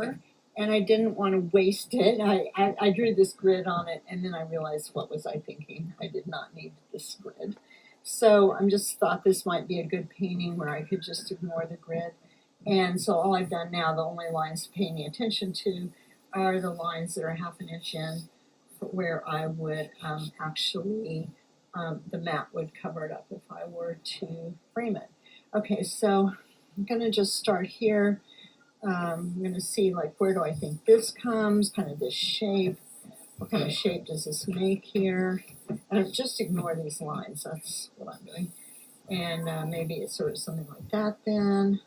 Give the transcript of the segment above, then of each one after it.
paper, and I didn't want to waste it. I drew this grid on it, and then I realized, what was I thinking? I did not need this grid. So I just thought this might be a good painting where I could just ignore the grid. And so all I've done now, the only lines to pay any attention to are the lines that are half an inch in, where I would actually, the mat would cover it up if I were to frame it. Okay, so I'm going to just start here. I'm going to see, like, where do I think this comes, kind of this shape. What kind of shape does this make here? And just ignore these lines. That's what I'm doing. And maybe it's sort of something like that then.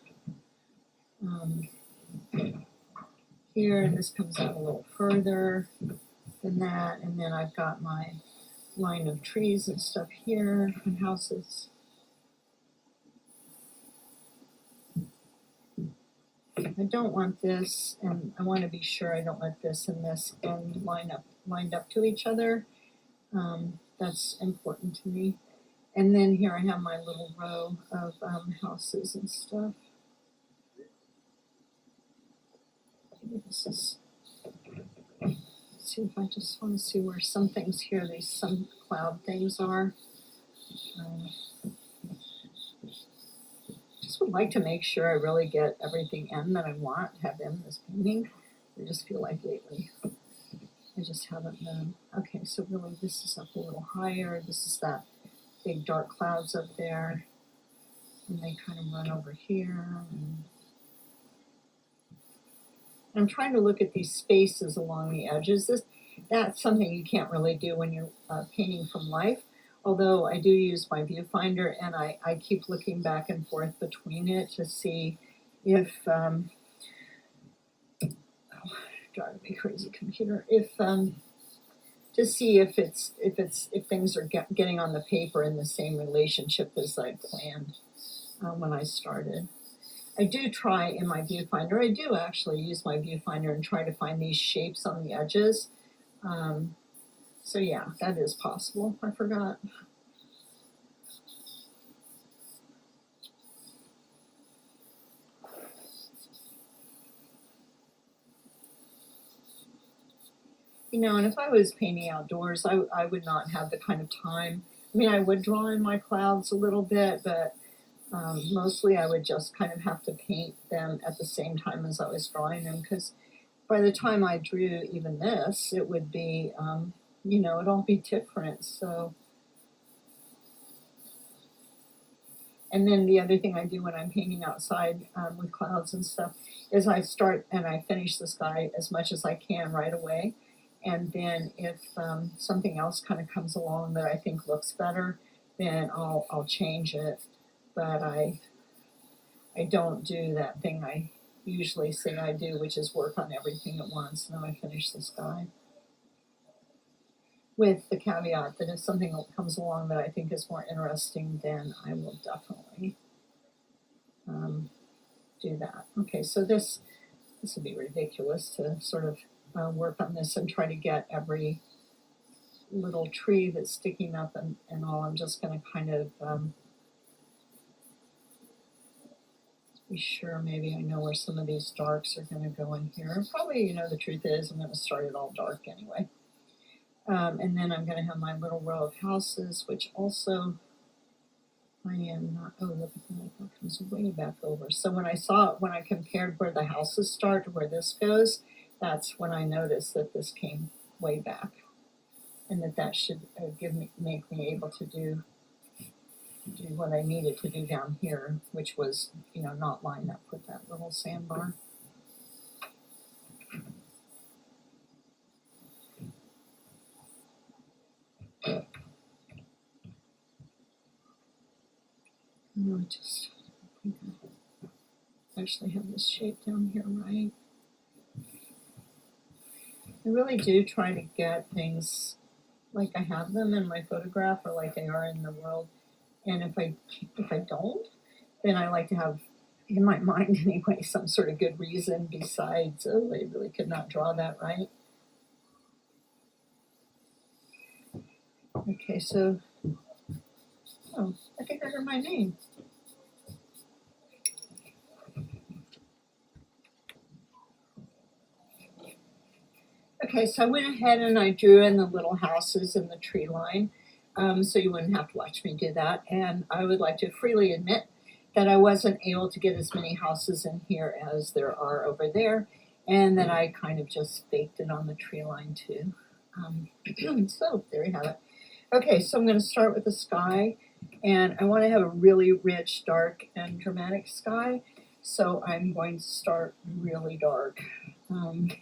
Here, and this comes out a little further than that. And then I've got my line of trees and stuff here and houses. I don't want this, and I want to be sure I don't let this and this end lined up to each other. That's important to me. And then here I have my little row of houses and stuff. Maybe this is, let's see if I just want to see where some things here, these some cloud things are. Just would like to make sure I really get everything in that I want to have in this painting. I just feel like lately I just haven't known. Okay, so really this is up a little higher. This is that big dark clouds up there, and they kind of run over here. And I'm trying to look at these spaces along the edges. That's something you can't really do when you're painting from life. Although I do use my viewfinder, and I keep looking back and forth between it to see if, driving me crazy computer, to see if things are getting on the paper in the same relationship as I planned when I started. I do try in my viewfinder, I do actually use my viewfinder and try to find these shapes on the edges. So yeah, that is possible. I forgot. You know, and if I was painting outdoors, I would not have the kind of time. I mean, I would draw in my clouds a little bit, but mostly I would just kind of have to paint them at the same time as I was drawing them, because by the time I drew even this, it would be, you know, it'd all be different. So, and then the other thing I do when I'm painting outside with clouds and stuff is I start and I finish the sky as much as I can right away. And then if something else kind of comes along that I think looks better, then I'll change it. But I don't do that thing I usually say I do, which is work on everything at once, and then I finish the sky. With the caveat that if something comes along that I think is more interesting, then I will definitely do that. Okay, so this would be ridiculous to sort of work on this and try to get every little tree that's sticking up and all. I'm just going to kind of be sure maybe I know where some of these darks are going to go in here. Probably, you know, the truth is I'm going to start it all dark anyway. And then I'm going to have my little row of houses, which also I am not, oh, look at that, that comes way back over. So when I compared where the houses start to where this goes, that's when I noticed that this came way back, and that should make me able to do what I needed to do down here, which was, you know, not line up with that little sandbar. No, I think I actually have this shape down here, right? I really do try to get things like I have them in my photograph or like they are in the world. And if I don't, then I like to have in my mind anyway some sort of good reason besides, oh, I really could not draw that right. Okay, so, oh, I think I heard my name. Okay, so I went ahead and I drew in the little houses in the tree line, so you wouldn't have to watch me do that. And I would like to freely admit that I wasn't able to get as many houses in here as there are over there, and that I kind of just baked it on the tree line too. So there you have it. Okay, so I'm going to start with the sky, and I want to have a really rich, dark, and dramatic sky. So I'm going to start really dark. I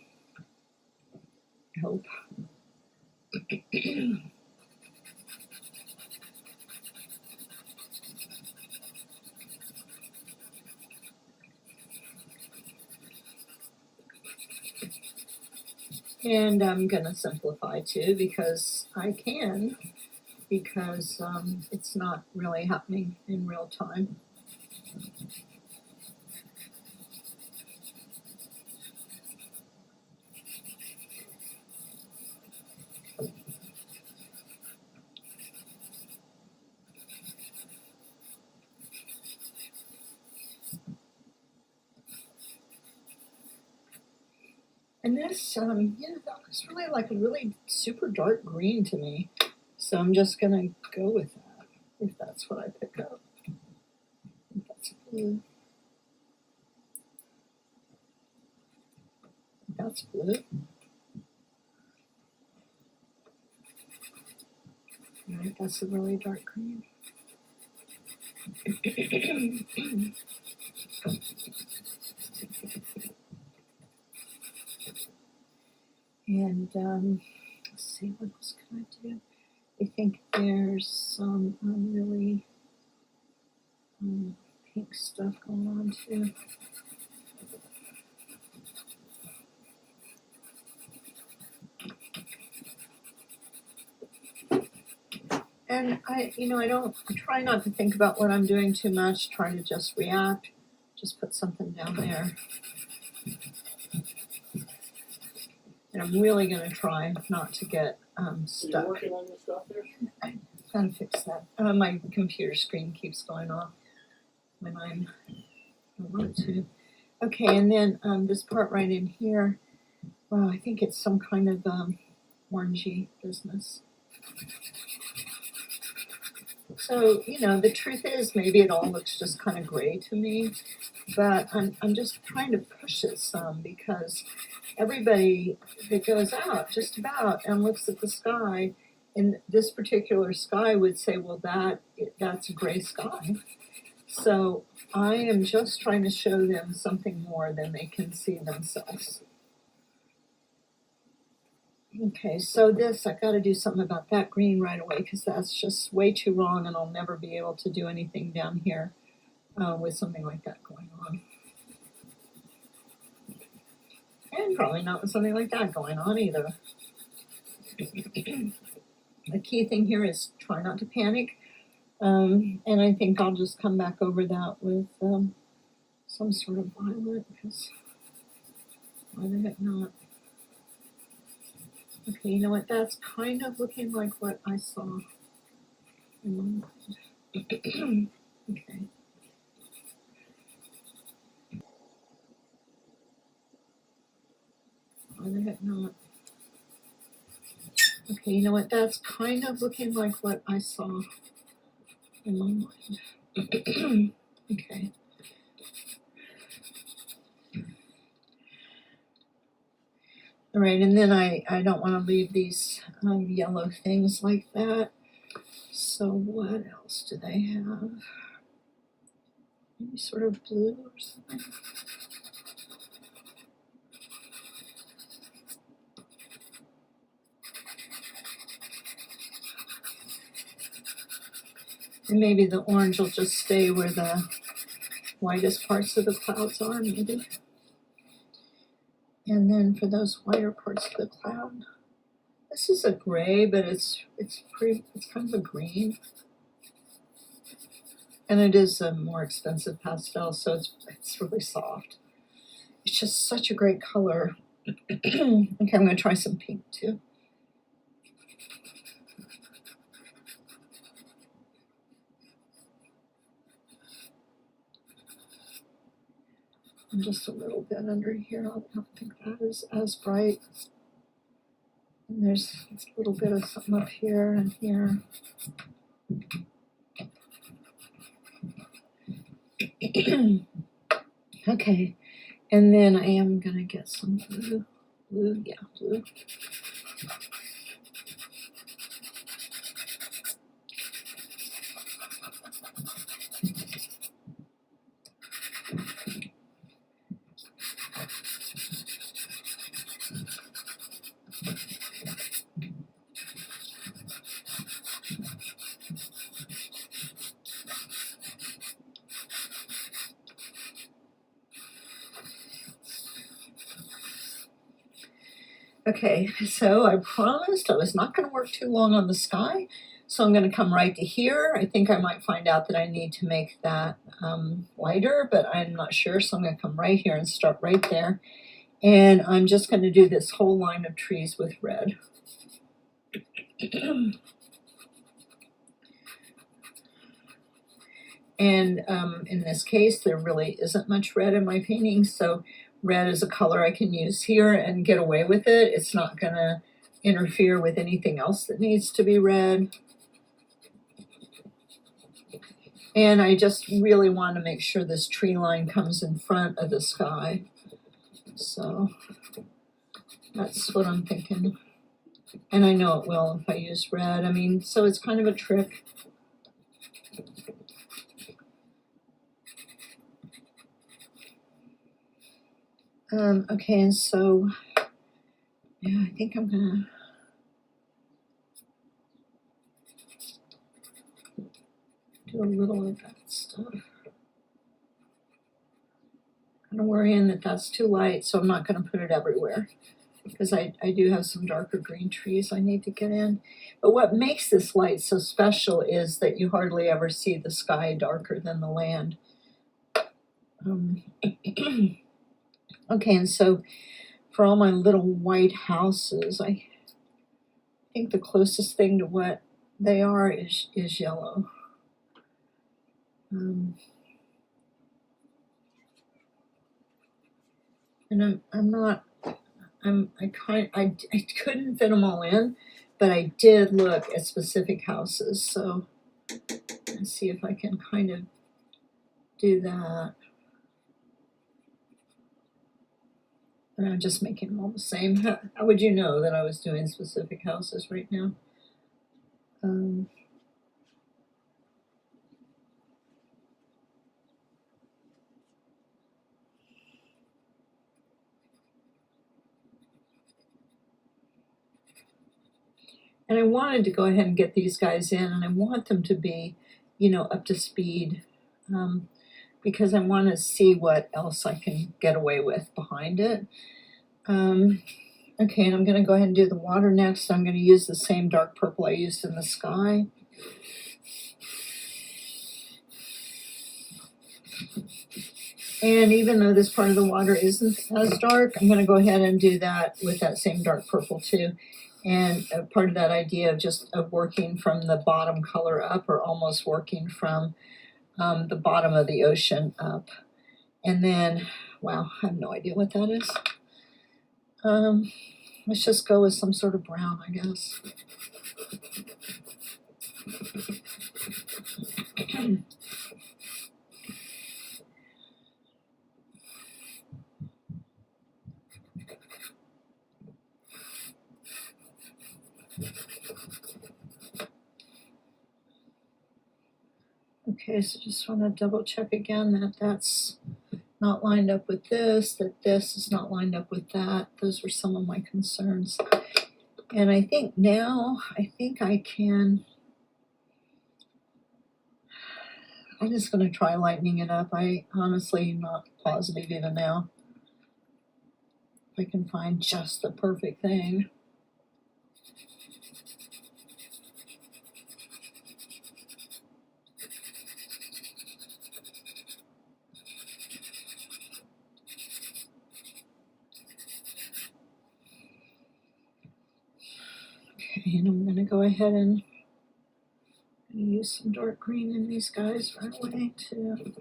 hope. And I'm going to simplify too because I can, because it's not really happening in real time. And this, that looks really like a really super dark green to me. So I'm just going to go with that, if that's what I pick up. If that's blue. That's blue. All right, that's a really dark green. And let's see, what else can I do? I think there's some really pink stuff going on too. And I try not to think about what I'm doing too much, try to just react, just put something down there. And I'm really going to try not to get stuck. You're working on this stuff there? I gotta fix that. My computer screen keeps going off when I want it to. Okay, and then this part right in here, well, I think it's some kind of orangey business. So, the truth is maybe it all looks just kind of gray to me, but I'm just trying to push it some because everybody that goes out just about and looks at the sky, and this particular sky would say, well, that's a gray sky. So I am just trying to show them something more than they can see themselves. Okay, so this, I've got to do something about that green right away because that's just way too wrong, and I'll never be able to do anything down here with something like that going on. And probably not with something like that going on either. The key thing here is try not to panic. And I think I'll just come back over that with some sort of violet, because why the heck not? Okay, you know what? That's kind of looking like what I saw in my mind. Okay. Why the heck not? Okay, you know what? That's kind of looking like what I saw in my mind. Okay. All right, and then I don't want to leave these yellow things like that. So what else do they have? Maybe sort of blue or something. And maybe the orange will just stay where the whitest parts of the clouds are, maybe. And then for those whiter parts of the cloud, this is a gray, but it's kind of a green. And it is a more expensive pastel, so it's really soft. It's just such a great color. Okay, I'm going to try some pink too. And just a little bit under here. I don't think that is as bright. And there's a little bit of something up here and here. Okay, and then I am gonna get some blue. Blue. Okay, so I promised I was not going to work too long on the sky, so I'm going to come right to here. I think I might find out that I need to make that lighter, but I'm not sure, so I'm going to come right here and start right there. And I'm just going to do this whole line of trees with red. And in this case, there really isn't much red in my painting, so red is a color I can use here and get away with it. It's not going to interfere with anything else that needs to be red. And I just really want to make sure this tree line comes in front of the sky. So that's what I'm thinking. And I know it will if I use red. I mean, so it's kind of a trick. Okay, and so, yeah, I think I'm gonna do a little of that stuff. I'm gonna worry in that that's too light, so I'm not gonna put it everywhere because I do have some darker green trees I need to get in. But what makes this light so special is that you hardly ever see the sky darker than the land. Okay, and so for all my little white houses, I think the closest thing to what they are is yellow. And I couldn't fit them all in, but I did look at specific houses, so let's see if I can kind of do that. And I'm just making them all the same. How would you know that I was doing specific houses right now? And I wanted to go ahead and get these guys in, and I want them to be, up to speed, because I want to see what else I can get away with behind it. Okay, and I'm going to go ahead and do the water next. I'm going to use the same dark purple I used in the sky. And even though this part of the water isn't as dark, I'm going to go ahead and do that with that same dark purple too. And part of that idea of working from the bottom color up, or almost working from the bottom of the ocean up. And then, wow, I have no idea what that is. Let's just go with some sort of brown, I guess. Okay, so just want to double check again that that's not lined up with this, that this is not lined up with that. Those were some of my concerns. And I think now, I can, I'm just going to try lightening it up. I honestly am not positive even now if I can find just the perfect thing. Okay, and I'm going to go ahead and use some dark green in these guys right away too.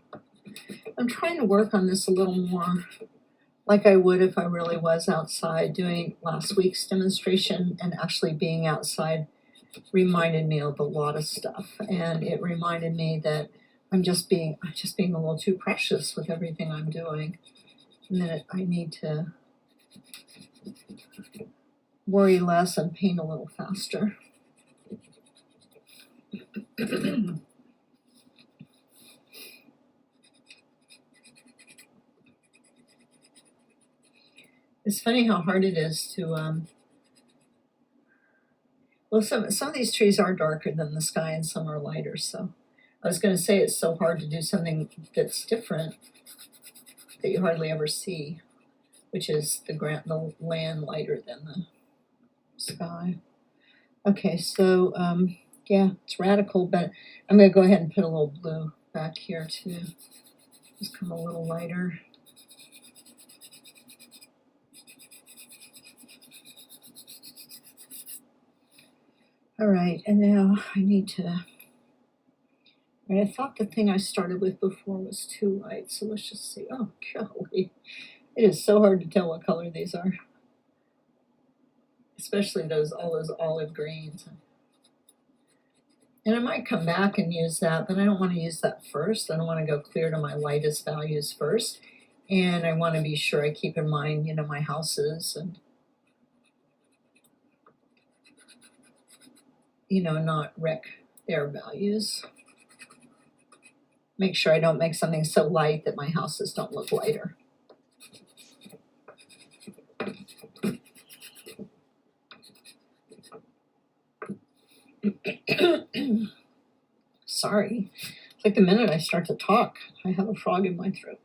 I'm trying to work on this a little more like I would if I really was outside. Doing last week's demonstration and actually being outside reminded me of a lot of stuff, and it reminded me that I'm just being a little too precious with everything I'm doing, and that I need to worry less and paint a little faster. It's funny how hard it is to well, some of these trees are darker than the sky and some are lighter, so I was going to say it's so hard to do something that's different that you hardly ever see, which is the land lighter than the sky. Okay, so yeah, it's radical, but I'm going to go ahead and put a little blue back here too. Just come a little lighter. All right, and now I need to. I thought the thing I started with before was too light, so let's just see. Oh, golly. It is so hard to tell what color these are, especially all those olive greens. And I might come back and use that, but I don't want to use that first. I don't want to go clear to my lightest values first. And I want to be sure I keep in mind, my houses and, not wreck their values. Make sure I don't make something so light that my houses don't look lighter. Sorry. It's like the minute I start to talk, I have a frog in my throat.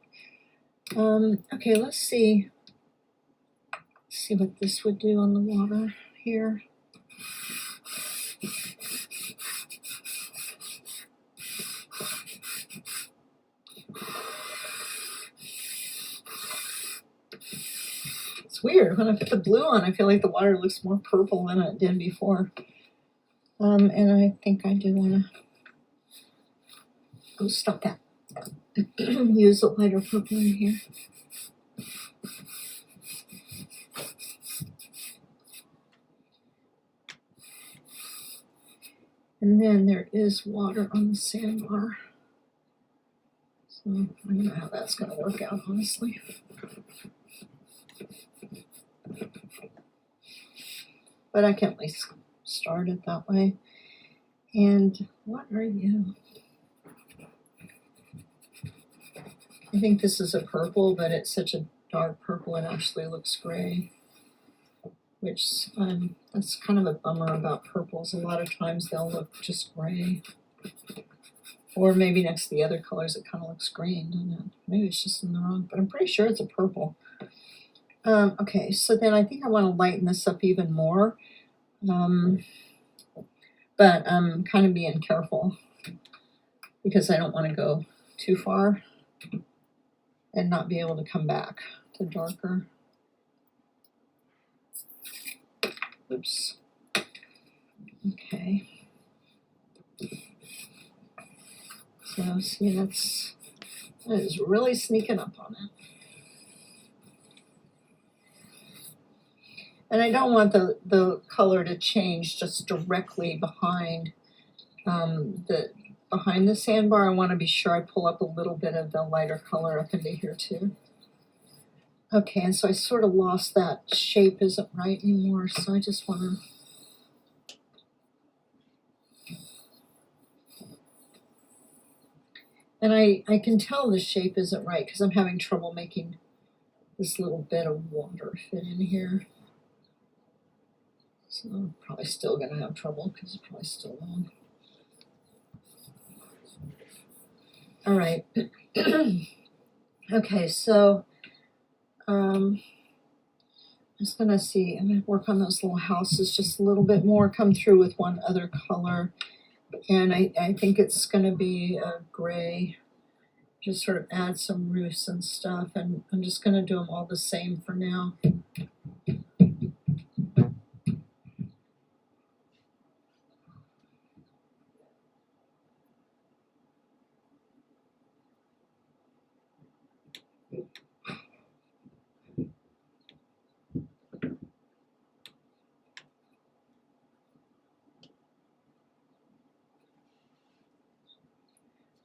Okay, let's see. See what this would do on the water here. It's weird. When I put the blue on, I feel like the water looks more purple than it did before. And I think I do want to. Oh, stop that. Use a lighter purple in here. And then there is water on the sandbar. So I don't know how that's going to work out, honestly. But I can at least start it that way. And what are you? I think this is a purple, but it's such a dark purple it actually looks gray, which that's kind of a bummer about purples. A lot of times they'll look just gray, or maybe next to the other colors it kind of looks green. I don't know. Maybe it's just in the wrong, but I'm pretty sure it's a purple. Okay, so then I think I want to lighten this up even more, but I'm kind of being careful because I don't want to go too far and not be able to come back to darker. Oops. Okay. So see, that is really sneaking up on it. And I don't want the color to change just directly behind the sandbar. I want to be sure I pull up a little bit of the lighter color up into here too. Okay, and so I sort of lost that shape isn't right anymore, so I just want to. And I can tell the shape isn't right because I'm having trouble making this little bit of water fit in here. So I'm probably still going to have trouble because it's probably still long. All right. Okay, so I'm just going to see. I'm going to work on those little houses just a little bit more, come through with one other color. And I think it's going to be a gray. Just sort of add some roofs and stuff. And I'm just going to do them all the same for now.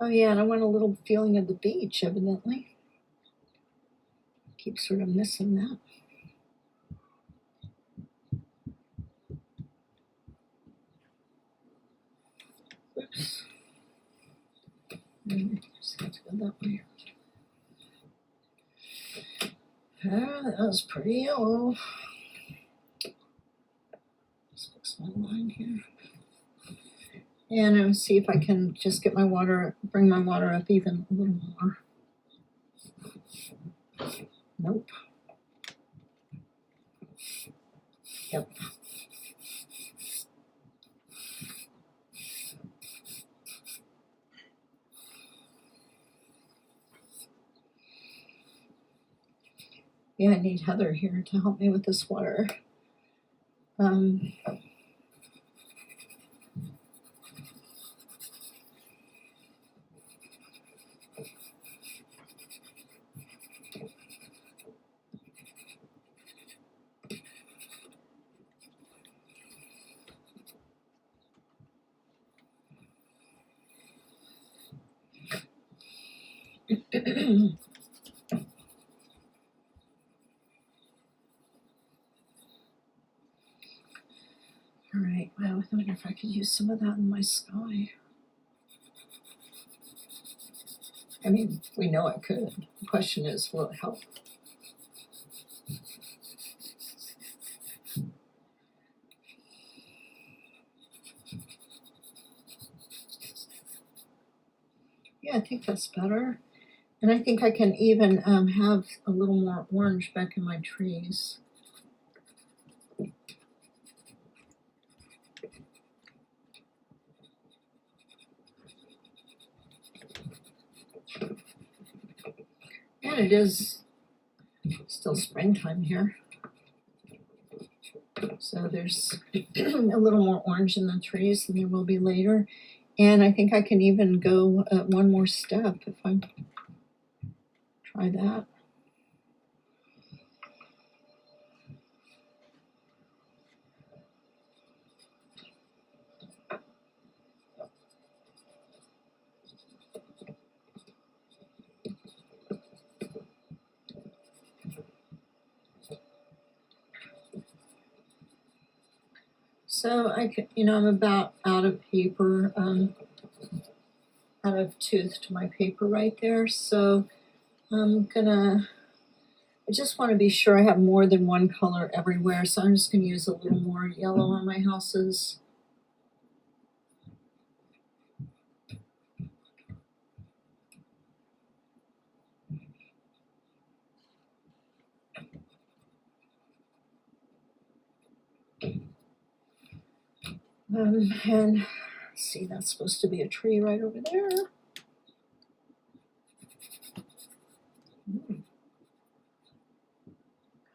Oh yeah, and I want a little feeling of the beach, evidently. Keep sort of missing that. Oops. Just have to go that way. Ah, that was pretty yellow. Let's fix my line here. And I'll see if I can just get my water, bring my water up even a little more. Nope. Yep. Yeah, I need Heather here to help me with this water. All right, well, I wonder if I could use some of that in my sky. I mean, we know I could. The question is, will it help? Yeah, I think that's better. And I think I can even have a little more orange back in my trees. And it is still springtime here. So there's a little more orange in the trees than there will be later. And I think I can even go one more step if I try that. So I could, I'm about out of paper, out of tooth to my paper right there. So I just want to be sure I have more than one color everywhere. So I'm just going to use a little more yellow on my houses. And let's see, that's supposed to be a tree right over there.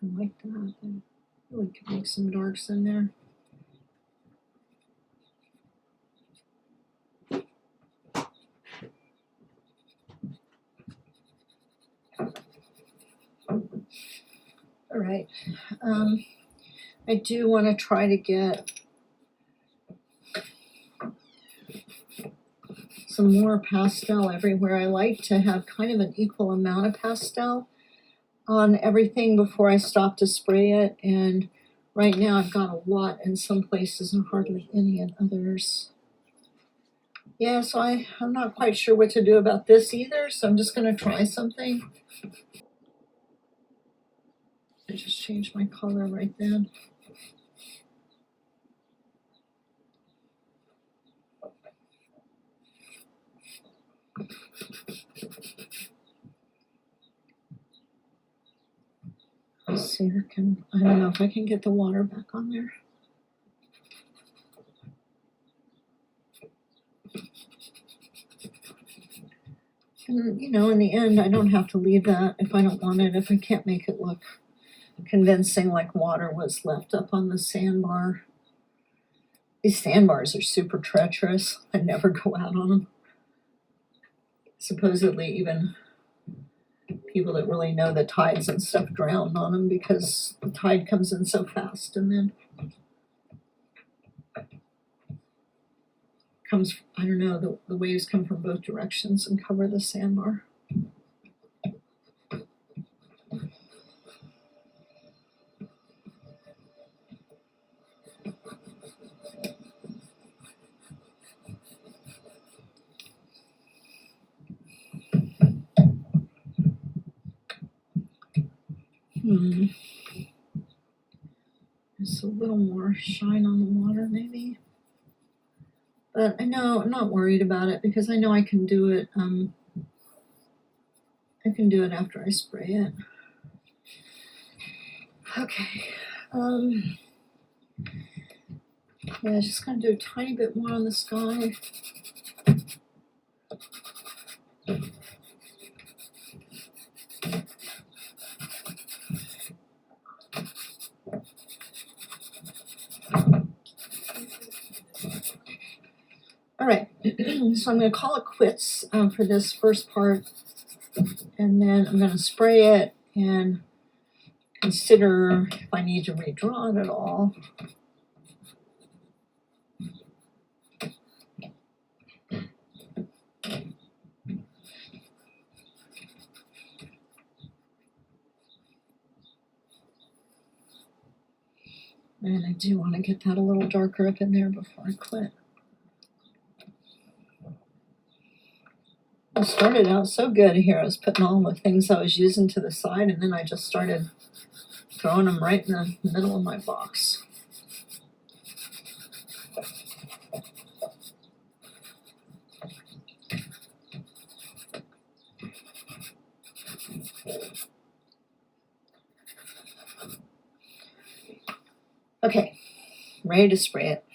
I like that. I really could make some darks in there. All right. I do want to try to get some more pastel everywhere. I like to have kind of an equal amount of pastel on everything before I stop to spray it. And right now I've got a lot in some places and hardly any in others. Yeah, so I'm not quite sure what to do about this either, so I'm just going to try something. I just changed my color right then. Let's see, I don't know if I can get the water back on there. And, in the end, I don't have to leave that if I don't want it, if I can't make it look convincing like water was left up on the sandbar. These sandbars are super treacherous. I never go out on them. Supposedly, even people that really know the tides and stuff drown on them because the tide comes in so fast and then comes, I don't know, the waves come from both directions and cover the sandbar. Just a little more shine on the water, maybe. But I know I'm not worried about it because I know I can do it. I can do it after I spray it. Okay. Yeah, just gonna do a tiny bit more on the sky. All right, so I'm going to call it quits for this first part, and then I'm going to spray it and consider if I need to redraw it at all. And I do want to get that a little darker up in there before I quit. It started out so good here. I was putting all the things I was using to the side, and then I just started throwing them right in the middle of my box. Okay, ready to spray it.